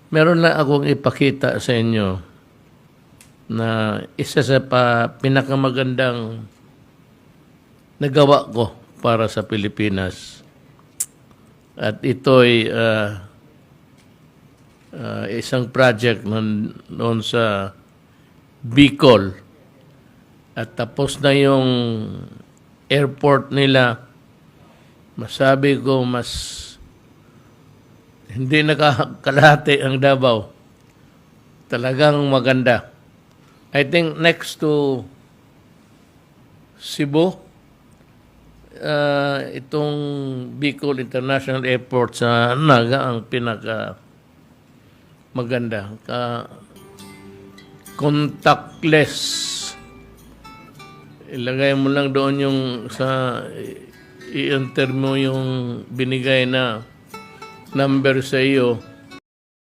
Meron lang akong ipakita sa inyo na isa sa pinakamagandang nagawa ko para sa Pilipinas. At ito'y isang project noon sa Bicol. At tapos na yung airport nila. Masabi ko mas hindi nakakalahati ang Davao. Talagang maganda. I think next to Cebu, itong Bicol International Airport sa Naga ang pinaka maganda. Contactless. Ilagay mo lang doon yung i-enter mo yung binigay na number sa iyo